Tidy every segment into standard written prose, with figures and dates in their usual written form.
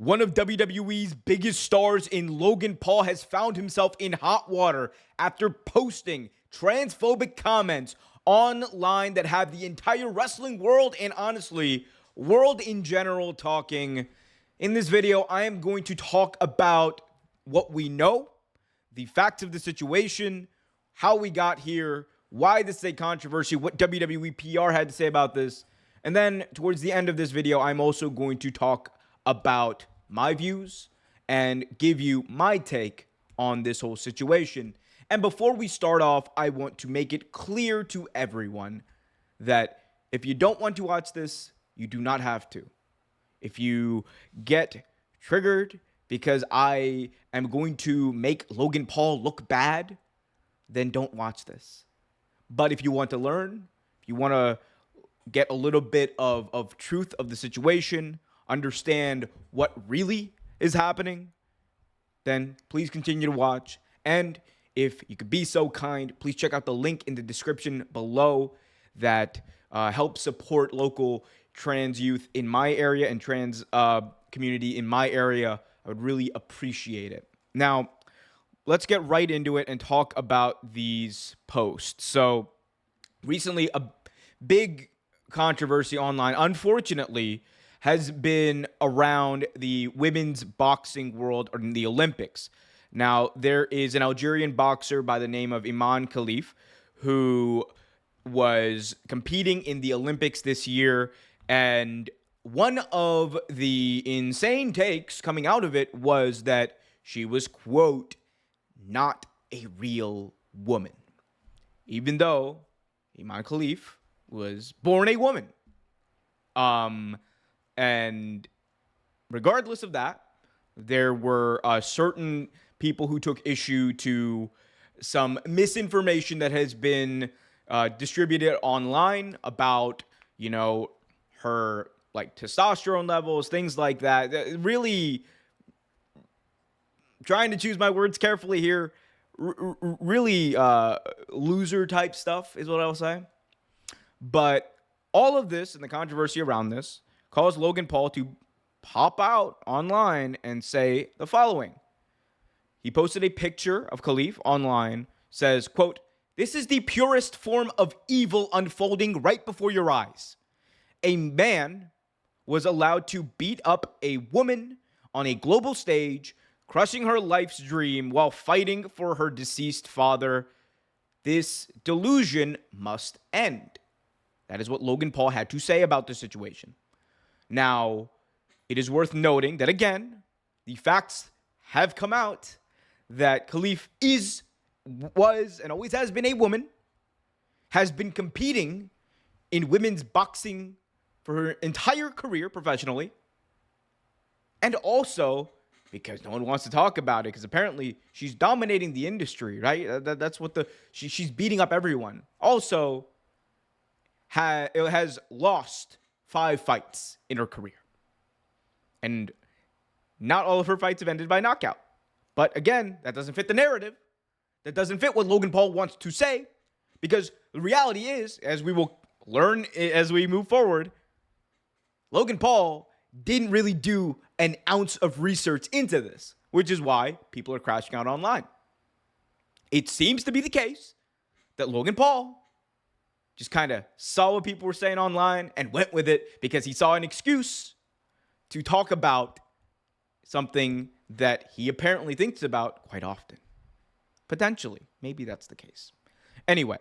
One of WWE's biggest stars in Logan Paul has found himself in hot water after posting transphobic comments online that have the entire wrestling world and honestly, world in general talking. In this video, I am going to talk about what we know, the facts of the situation, how we got here, why this is a controversy, what WWE PR had to say about this. And then towards the end of this video, I'm also going to talk about my views and give you my take on this whole situation. And before we start off, I want to make it clear to everyone that if you don't want to watch this, you do not have to. If you get triggered because I am going to make Logan Paul look bad, then don't watch this. But if you want to learn, if you want to get a little bit of truth of the situation, understand what really is happening, then please continue to watch. And if you could be so kind, please check out the link in the description below that helps support local trans youth in my area and trans community in my area. I would really appreciate it. Now, let's get right into it and talk about these posts. So, recently, a big controversy online, unfortunately, has been around the women's boxing world or in the Olympics. Now, there is an Algerian boxer by the name of Iman Khalif who was competing in the Olympics this year, and one of the insane takes coming out of it was that she was, quote, not a real woman, even though Iman Khalif was born a woman. And regardless of that, there were certain people who took issue to some misinformation that has been distributed online about, her like testosterone levels, things like that. Really trying to choose my words carefully here. Really loser type stuff is what I'll say. But all of this and the controversy around this caused Logan Paul to pop out online and say the following. He posted a picture of Khalif online, says, quote, "This is the purest form of evil unfolding right before your eyes. A man was allowed to beat up a woman on a global stage, crushing her life's dream while fighting for her deceased father. This delusion must end." That is what Logan Paul had to say about the situation. Now, it is worth noting that, again, the facts have come out that Khalif was, and always has been a woman, has been competing in women's boxing for her entire career professionally, and also because no one wants to talk about it because apparently she's dominating the industry, right? That's what she's beating up everyone. Also, has lost 5 fights in her career. And not all of her fights have ended by knockout. But again, that doesn't fit the narrative. That doesn't fit what Logan Paul wants to say. Because the reality is, as we will learn as we move forward, Logan Paul didn't really do an ounce of research into this, which is why people are crashing out online. It seems to be the case that Logan Paul just kind of saw what people were saying online and went with it because he saw an excuse to talk about something that he apparently thinks about quite often. Potentially. Maybe that's the case. Anyway,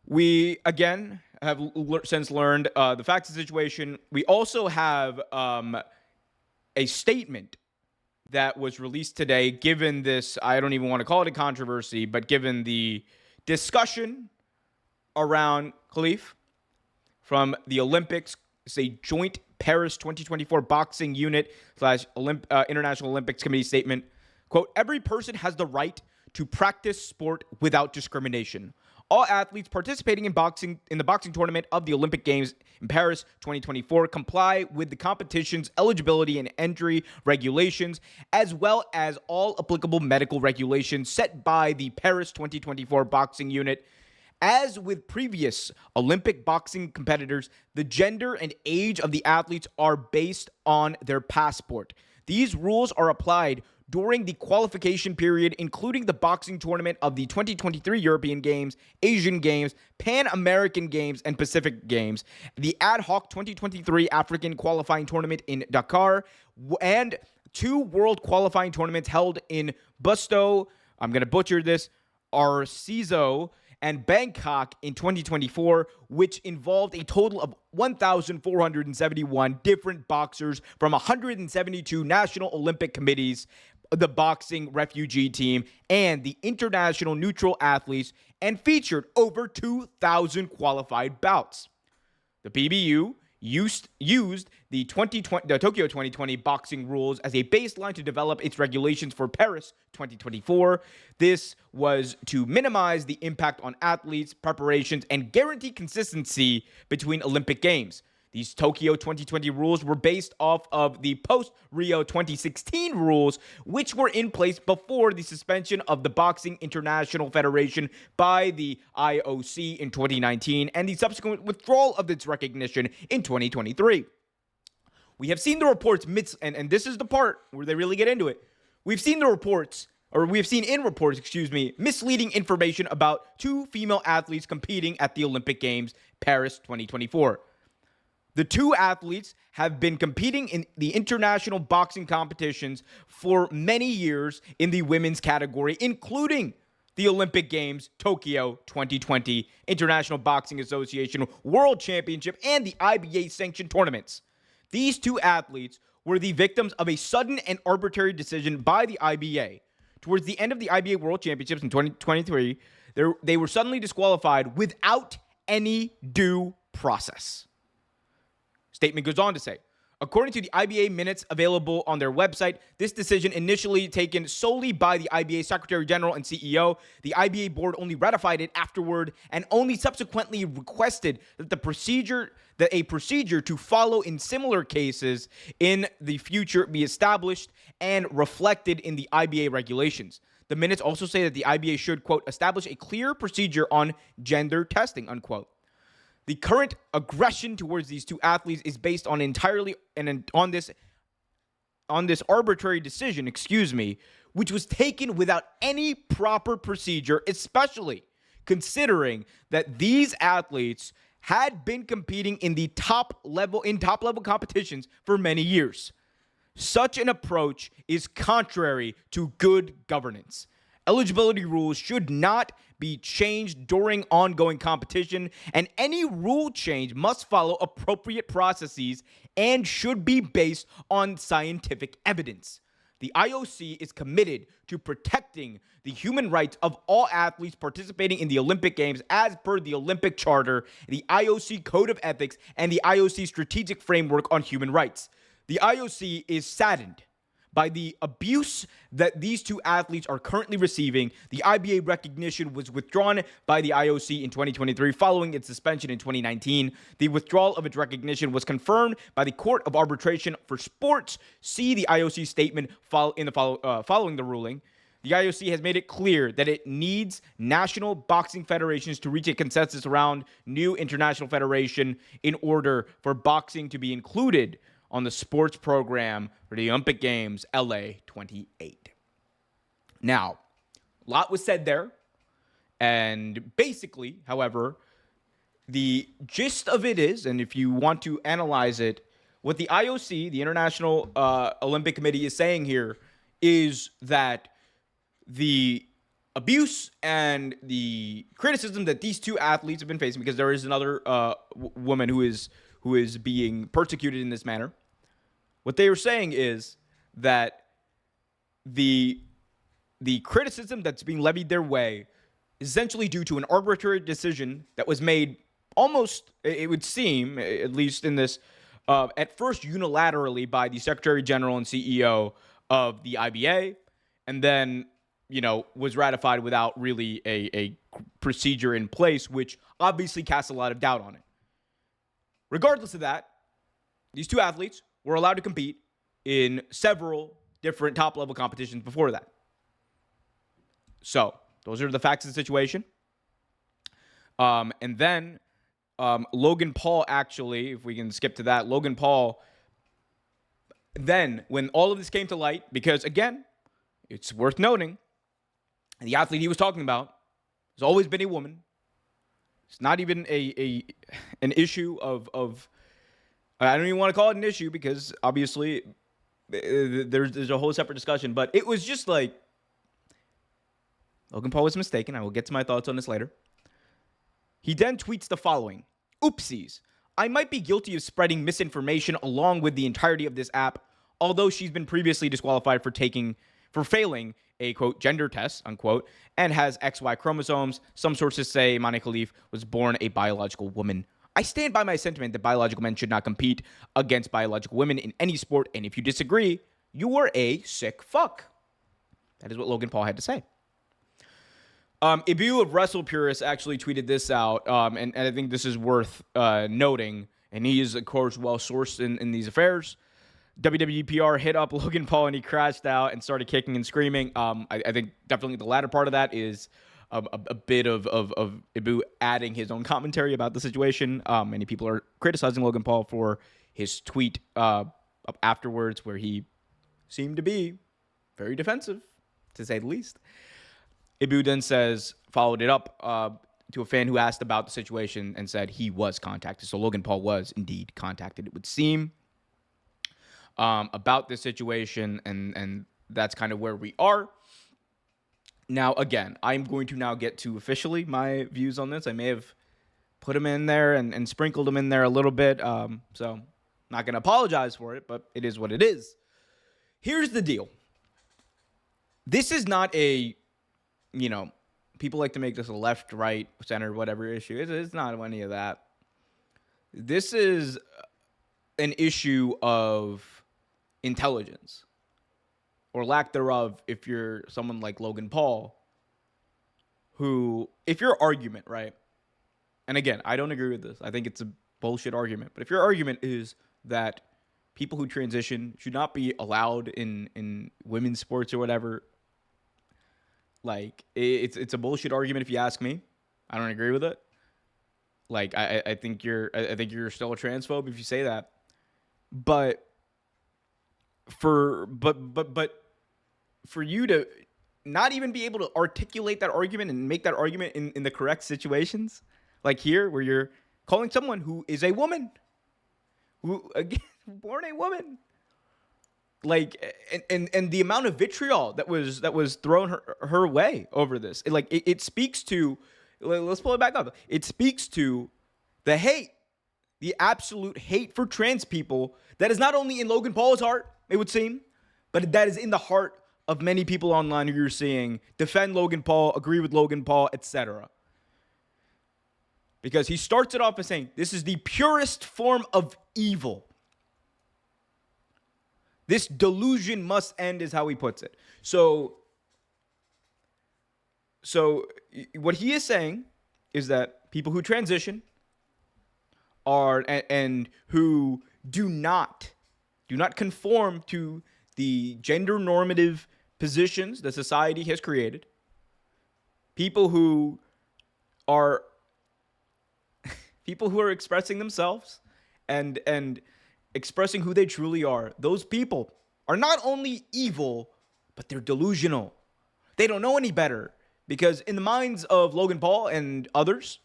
we, again, have since learned the facts of the situation. We also have a statement that was released today, given this, I don't even want to call it a controversy, but given the discussion around Khalif from the Olympics. It's a joint Paris 2024 boxing unit / International Olympics Committee statement. Quote, "Every person has the right to practice sport without discrimination. All athletes participating in the boxing tournament of the Olympic Games in Paris 2024 comply with the competition's eligibility and entry regulations, as well as all applicable medical regulations set by the Paris 2024 boxing unit As with previous Olympic boxing competitors, the gender and age of the athletes are based on their passport. These rules are applied during the qualification period, including the boxing tournament of the 2023 European Games, Asian Games, Pan American Games, and Pacific Games, the ad hoc 2023 African qualifying tournament in Dakar, and 2 world qualifying tournaments held in Busto, I'm going to butcher this, Arcizo, and Bangkok in 2024, which involved a total of 1,471 different boxers from 172 national Olympic committees, the boxing refugee team, and the international neutral athletes, and featured over 2,000 qualified bouts. The PBU used the Tokyo 2020 boxing rules as a baseline to develop its regulations for Paris 2024. This was to minimize the impact on athletes, preparations, and guarantee consistency between Olympic Games. These Tokyo 2020 rules were based off of the post-Rio 2016 rules, which were in place before the suspension of the Boxing International Federation by the IOC in 2019 and the subsequent withdrawal of its recognition in 2023. We have seen the reports, and this is the part where they really get into it. We have seen in reports, misleading information about 2 female athletes competing at the Olympic Games, Paris 2024. The 2 athletes have been competing in the international boxing competitions for many years in the women's category, including the Olympic Games, Tokyo 2020, International Boxing Association World Championship, and the IBA-sanctioned tournaments. These 2 athletes were the victims of a sudden and arbitrary decision by the IBA. Towards the end of the IBA World Championships in 2023, they were suddenly disqualified without any due process. Statement goes on to say, according to the IBA minutes available on their website, this decision initially taken solely by the IBA Secretary General and CEO. The IBA board only ratified it afterward and only subsequently requested that a procedure to follow in similar cases in the future be established and reflected in the IBA regulations. The minutes also say that the IBA should, quote, establish a clear procedure on gender testing, unquote. The current aggression towards these 2 athletes is based on this arbitrary decision, which was taken without any proper procedure, especially considering that these athletes had been competing in the top level competitions for many years. Such an approach is contrary to good governance. Eligibility rules should not be changed during ongoing competition, and any rule change must follow appropriate processes and should be based on scientific evidence. The IOC is committed to protecting the human rights of all athletes participating in the Olympic Games as per the Olympic Charter, the IOC Code of Ethics, and the IOC Strategic Framework on Human Rights. The IOC is saddened by the abuse that these 2 athletes are currently receiving. The IBA recognition was withdrawn by the IOC in 2023 following its suspension in 2019. The withdrawal of its recognition was confirmed by the Court of Arbitration for Sports. See the IOC statement following the ruling. The IOC has made it clear that it needs national boxing federations to reach a consensus around new international federation in order for boxing to be included on the sports program for the Olympic Games LA 28. Now, a lot was said there, and basically, however, the gist of it is, and if you want to analyze it, what the IOC, the International Olympic Committee, is saying here is that the abuse and the criticism that these 2 athletes have been facing, because there is another woman who is being persecuted in this manner. What they were saying is that the criticism that's being levied their way is essentially due to an arbitrary decision that was made almost, it would seem, at least in this, at first unilaterally by the Secretary General and CEO of the IBA, and then, was ratified without really a procedure in place, which obviously casts a lot of doubt on it. Regardless of that, these 2 athletes were allowed to compete in several different top-level competitions before that. So, those are the facts of the situation. And then Logan Paul, actually, if we can skip to that, Logan Paul, then when all of this came to light, because again, it's worth noting, the athlete he was talking about has always been a woman. It's not even an issue of I don't even want to call it an issue because obviously there's a whole separate discussion, but it was just like Logan Paul was mistaken. I will get to my thoughts on this later. He then tweets the following: "Oopsies. I might be guilty of spreading misinformation along with the entirety of this app, although she's been previously disqualified for failing a, quote, gender test, unquote, and has XY chromosomes. Some sources say Mane Khalif was born a biological woman. I stand by my sentiment that biological men should not compete against biological women in any sport, and if you disagree, you are a sick fuck." That is what Logan Paul had to say. Ibu of Wrestle Purists actually tweeted this out, and I think this is worth noting, and he is, of course, well-sourced in these affairs. WWE PR hit up Logan Paul, and he crashed out and started kicking and screaming. I think definitely the latter part of that is a bit of Ibu adding his own commentary about the situation. Many people are criticizing Logan Paul for his tweet afterwards, where he seemed to be very defensive, to say the least. Ibu then followed it up to a fan who asked about the situation and said he was contacted. So Logan Paul was indeed contacted, it would seem, about this situation, and that's kind of where we are. Now, again, I'm going to now get to officially my views on this. I may have put them in there and sprinkled them in there a little bit, so not going to apologize for it, but it is what it is. Here's the deal. This is not a, people like to make this a left, right, center, whatever issue. It's not any of that. This is an issue of intelligence, or lack thereof, if you're someone like Logan Paul, who, if your argument, right, and again, I don't agree with this. I think it's a bullshit argument. But if your argument is that people who transition should not be allowed in women's sports or whatever, like, it's a bullshit argument if you ask me. I don't agree with it. Like, I think you're still a transphobe if you say that. But for you to not even be able to articulate that argument and make that argument in the correct situations, like here, where you're calling someone who is a woman, who, again, born a woman, like, and the amount of vitriol that was thrown her way over this, it speaks to, let's pull it back up. It speaks to the hate, the absolute hate for trans people that is not only in Logan Paul's heart, it would seem, but that is in the heart of many people online who you're seeing defend Logan Paul, agree with Logan Paul, etc. Because he starts it off by saying, this is the purest form of evil. This delusion must end, is how he puts it. So what he is saying is that people who transition are and who do not conform to the gender normative positions that society has created, people who are expressing themselves and expressing who they truly are, those people are not only evil, but they're delusional. They don't know any better, because in the minds of Logan Paul and others,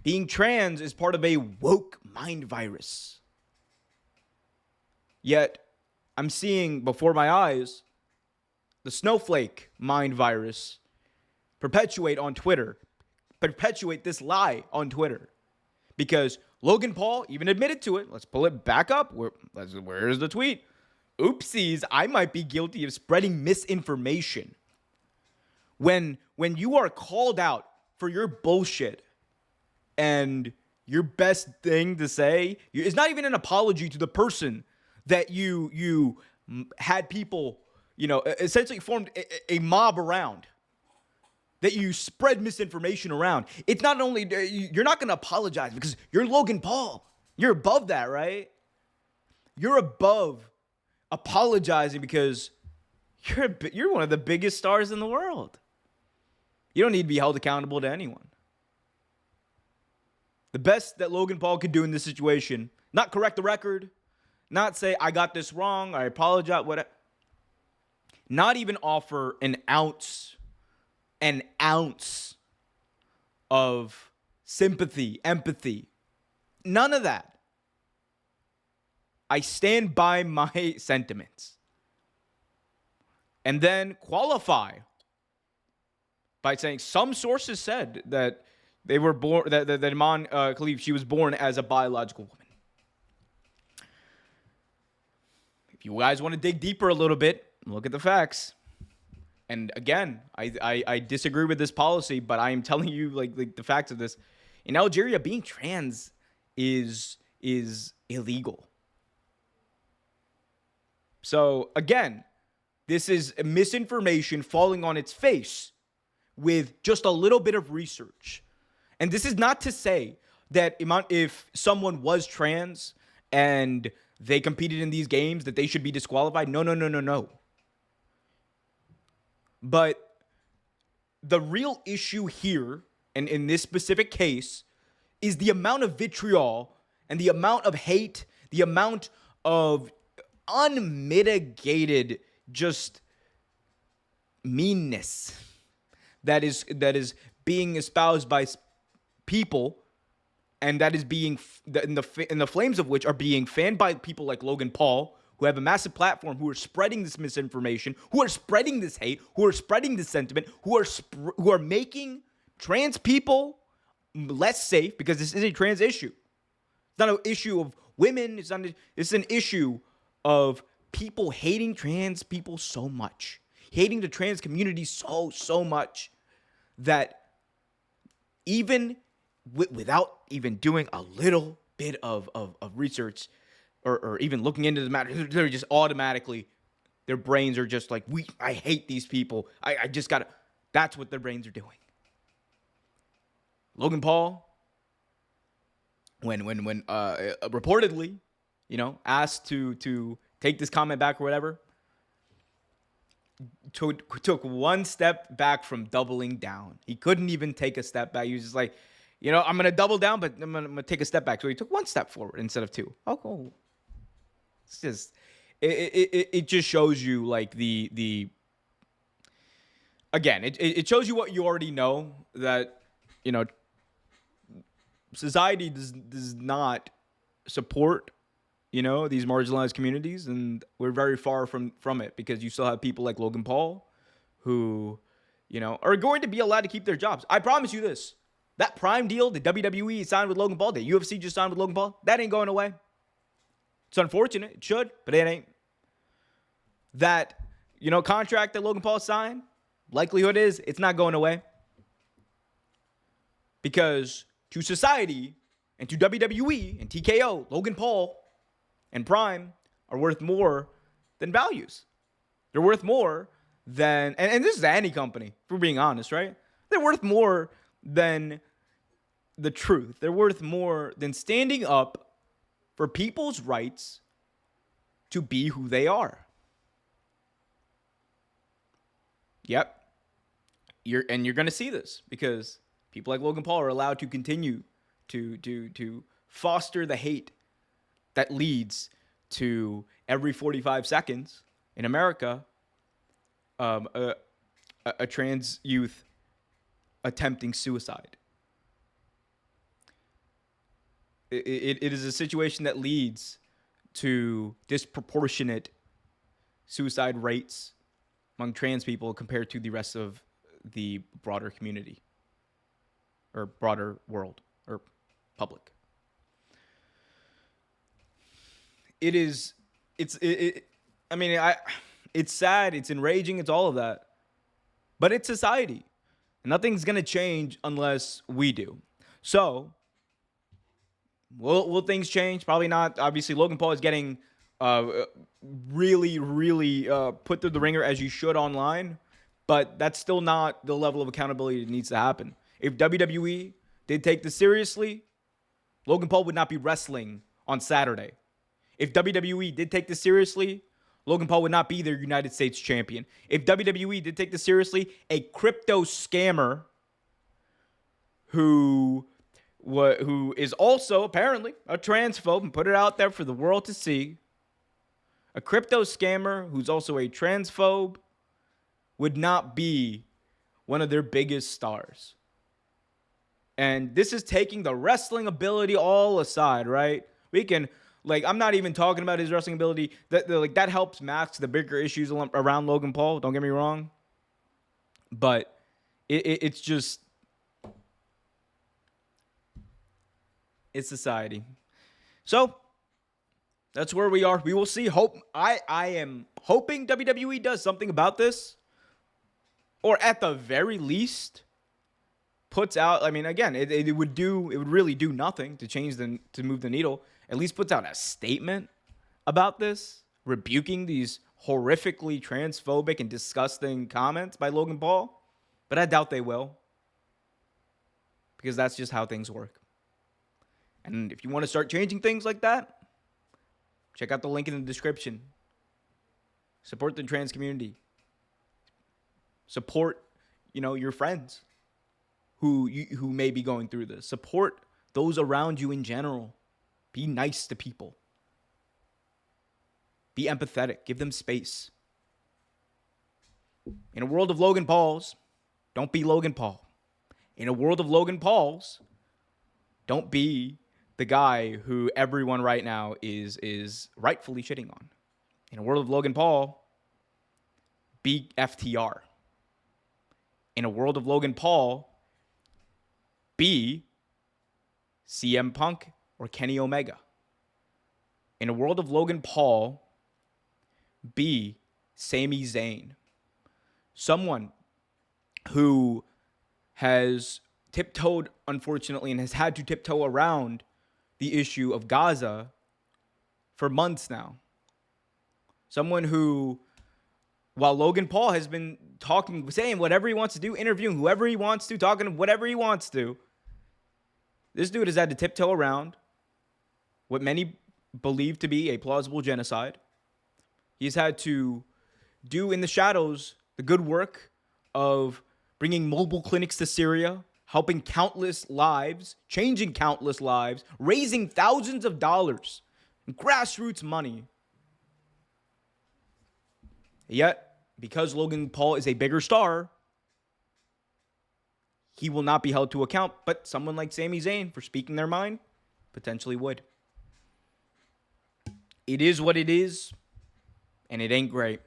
being trans is part of a woke mind virus. Yet, I'm seeing before my eyes the snowflake mind virus perpetuate this lie on Twitter. Because Logan Paul even admitted to it. Let's pull it back up. Where's the tweet? Oopsies, I might be guilty of spreading misinformation. When you are called out for your bullshit, and your best thing to say is not even an apology to the person that you had people, essentially formed a mob around, that you spread misinformation around. It's not only, you're not going to apologize because you're Logan Paul. You're above that, right? You're above apologizing because you're one of the biggest stars in the world. You don't need to be held accountable to anyone. The best that Logan Paul could do in this situation, not correct the record, not say, I got this wrong, I apologize, whatever. Not even offer an ounce of sympathy, empathy. None of that. I stand by my sentiments. And then qualify by saying some sources said that they were born, that Iman Khalif, she was born as a biological woman. If you guys want to dig deeper a little bit, look at the facts. And again, I disagree with this policy, but I am telling you like the facts of this. In Algeria, being trans is illegal. So again, this is misinformation falling on its face with just a little bit of research. And this is not to say that if someone was trans and they competed in these games that they should be disqualified. No. But the real issue here, and in this specific case, is the amount of vitriol and the amount of hate, the amount of unmitigated just meanness that is being espoused by people, and that is being in the flames of which are being fanned by people like Logan Paul, who have a massive platform, who are spreading this misinformation, who are spreading this hate, who are spreading this sentiment, who are making trans people less safe, because this is a trans issue. It's not an issue of women. It's an issue of people hating trans people so much, hating the trans community so much that even without even doing a little bit of research or even looking into the matter, they're just automatically, their brains are just like, I hate these people. I just gotta, that's what their brains are doing. Logan Paul, when reportedly, asked to take this comment back or whatever, took one step back from doubling down. He couldn't even take a step back. He was just like, I'm going to double down, but I'm going to take a step back. So he took one step forward instead of two. Oh, cool. It's just, it just shows you like again, it shows you what you already know, that, society does not support, these marginalized communities, and we're very far from it, because you still have people like Logan Paul who, are going to be allowed to keep their jobs. I promise you this. That Prime deal, the WWE signed with Logan Paul, the UFC just signed with Logan Paul, that ain't going away. It's unfortunate. It should, but it ain't. That, contract that Logan Paul signed, likelihood is it's not going away. Because to society and to WWE and TKO, Logan Paul and Prime are worth more than values. They're worth more than, and this is any company, if we're being honest, right? They're worth more than the truth. They're worth more than standing up for people's rights to be who they are. Yep. You're going to see this, because people like Logan Paul are allowed to continue to foster the hate that leads to every 45 seconds in America, a trans youth attempting suicide. It is a situation that leads to disproportionate suicide rates among trans people compared to the rest of the broader community or broader world or public. It's sad, it's enraging, it's all of that. But it's society. And nothing's going to change unless we do. So, will things change? Probably not. Obviously, Logan Paul is getting really put through the ringer, as you should, online. But that's still not the level of accountability that needs to happen. If WWE did take this seriously, Logan Paul would not be wrestling on Saturday. If WWE did take this seriously, Logan Paul would not be their United States champion. If WWE did take this seriously, a crypto scammer who is also apparently a transphobe, and put it out there for the world to see, a crypto scammer who's also a transphobe would not be one of their biggest stars. And this is taking the wrestling ability all aside, right? We can, I'm not even talking about his wrestling ability. That helps mask the bigger issues around Logan Paul. Don't get me wrong. But it's just, it's society. So that's where we are. We will see. I am hoping WWE does something about this, or at the very least puts out. I mean, again, it would really do nothing to move the needle. At least puts out a statement about this, rebuking these horrifically transphobic and disgusting comments by Logan Paul. But I doubt they will, because that's just how things work. And if you want to start changing things like that, check out the link in the description. Support the trans community. Support, your friends who may be going through this. Support those around you in general. Be nice to people. Be empathetic. Give them space. In a world of Logan Pauls, don't be Logan Paul. In a world of Logan Pauls, don't be the guy who everyone right now is rightfully shitting on. In a world of Logan Paul, be FTR. In a world of Logan Paul, be CM Punk or Kenny Omega. In a world of Logan Paul, be Sami Zayn. Someone who has tiptoed, unfortunately, and has had to tiptoe around the issue of Gaza for months now. Someone who, while Logan Paul has been saying whatever he wants to do, interviewing whoever he wants to, talking whatever he wants to, this dude has had to tiptoe around what many believe to be a plausible genocide. He's had to do in the shadows the good work of bringing mobile clinics to Syria, helping countless lives, changing countless lives, raising thousands of dollars in grassroots money. Yet, because Logan Paul is a bigger star, he will not be held to account, but someone like Sami Zayn, for speaking their mind, potentially would. It is what it is, and it ain't great.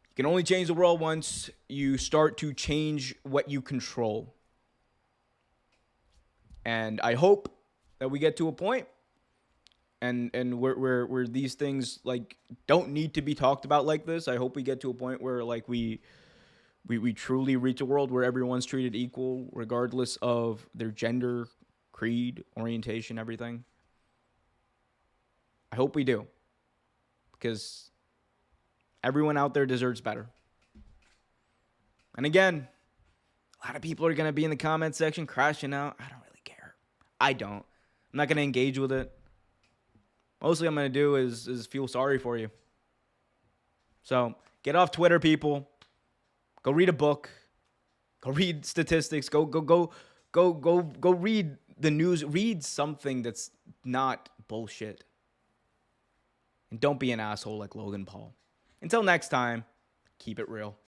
You can only change the world once you start to change what you control. And I hope that we get to a point and where these things don't need to be talked about like this. I hope we get to a point where we truly reach a world where everyone's treated equal, regardless of their gender, creed, orientation, everything. I hope we do, because everyone out there deserves better. And again, a lot of people are going to be in the comment section crashing out. I don't really care. I don't. I'm not going to engage with it. Mostly I'm going to do is feel sorry for you. So get off Twitter, people. Go read a book. Go read statistics. Go read the news. Read something that's not bullshit. And don't be an asshole like Logan Paul. Until next time, keep it real.